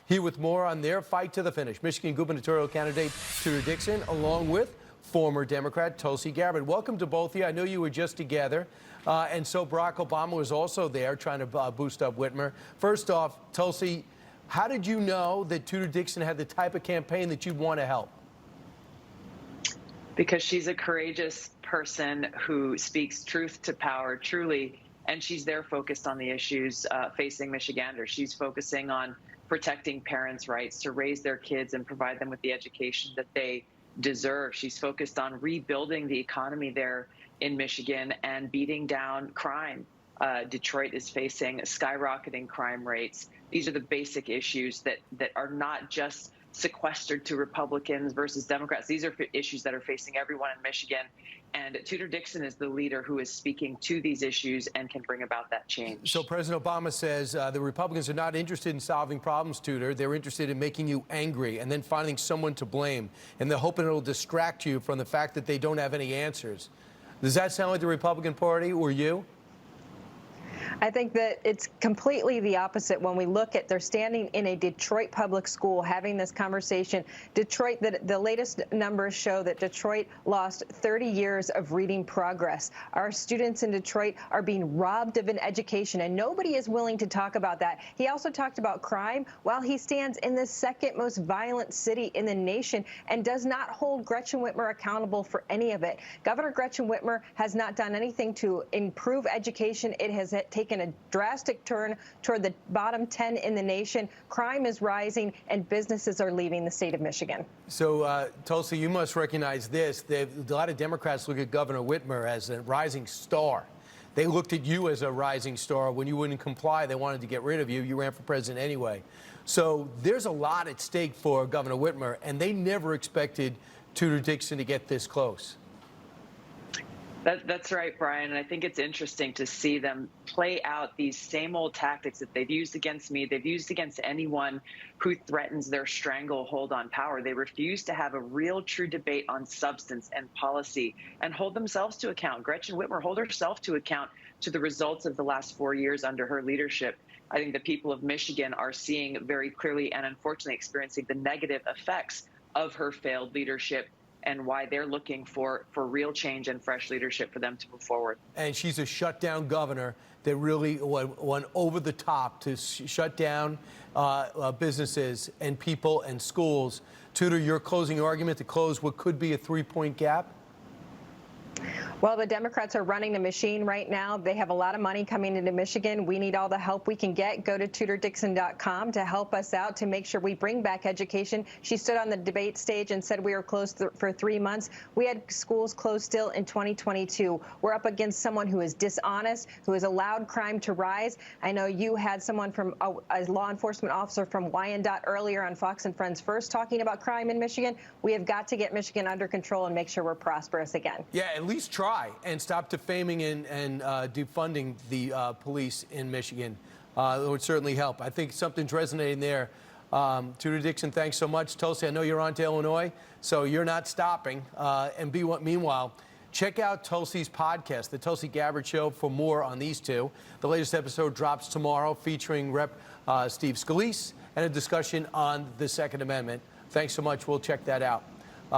Here with more on their fight to the finish, Michigan gubernatorial candidate Tudor Dixon, along with former Democrat Tulsi Gabbard. Welcome to both of you. I know you were just together, and so Barack Obama was also there trying to boost up Whitmer. First off, Tulsi, how did you know that Tudor Dixon had the type of campaign that you'd want to help? Because she's a courageous person who speaks truth to power, truly, and she's there focused on the issues facing Michiganders. She's focusing on protecting parents' rights to raise their kids and provide them with the education that they deserve. She's focused on rebuilding the economy there in Michigan and beating down crime. Detroit is facing skyrocketing crime rates. These are the basic issues that are not just sequestered to Republicans versus Democrats. These are issues that are facing everyone in Michigan. And Tudor Dixon is the leader who is speaking to these issues and can bring about that change. So President Obama says the Republicans are not interested in solving problems, Tudor. They're interested in making you angry and then finding someone to blame. And they're hoping it'll distract you from the fact that they don't have any answers. Does that sound like the Republican Party or you? I think that it's completely the opposite. When we look at, they're standing in a Detroit public school having this conversation. Detroit, the latest numbers show that Detroit lost 30 years of reading progress. Our students in Detroit are being robbed of an education, and nobody is willing to talk about that. He also talked about crime while he stands in the second most violent city in the nation and does not hold Gretchen Whitmer accountable for any of it. Governor Gretchen Whitmer has not done anything to improve education. It has taken a drastic turn toward the bottom 10 in the nation. Crime is rising and businesses are leaving the state of Michigan. So, Tulsi, you must recognize this. A lot of Democrats look at Governor Whitmer as a rising star. They looked at you as a rising star. When you wouldn't comply, they wanted to get rid of you. You ran for president anyway. So there's a lot at stake for Governor Whitmer, and they never expected Tudor Dixon to get this close. That's right, Brian. And I think it's interesting to see them play out these same old tactics that they've used against me. They've used against anyone who threatens their stranglehold on power. They refuse to have a real, true debate on substance and policy and hold themselves to account. Gretchen Whitmer hold herself to account to the results of the last 4 years under her leadership. I think the people of Michigan are seeing very clearly and unfortunately experiencing the negative effects of her failed leadership, and why they're looking for real change and fresh leadership for them to move forward. And she's a shutdown governor that really went over the top to shut down businesses and people and schools. Tudor, your closing argument to close what could be a 3-point gap? Well, the Democrats are running the machine right now. They have a lot of money coming into Michigan. We need all the help we can get. Go to TudorDixon.com to help us out to make sure we bring back education. She stood on the debate stage and said we were closed for 3 months. We had schools closed still in 2022. We're up against someone who is dishonest, who has allowed crime to rise. I know you had someone from a law enforcement officer from Wyandotte earlier on Fox and Friends First talking about crime in Michigan. We have got to get Michigan under control and make sure we're prosperous again. Yeah, at least try and stop defaming and defunding the police in Michigan. It would certainly help. I think something's resonating there. Tudor Dixon, thanks so much. Tulsi, I know you're on to Illinois, so you're not stopping. Meanwhile, check out Tulsi's podcast, The Tulsi Gabbard Show, for more on these two. The latest episode drops tomorrow, featuring Rep. Steve Scalise and a discussion on the Second Amendment. Thanks so much. We'll check that out.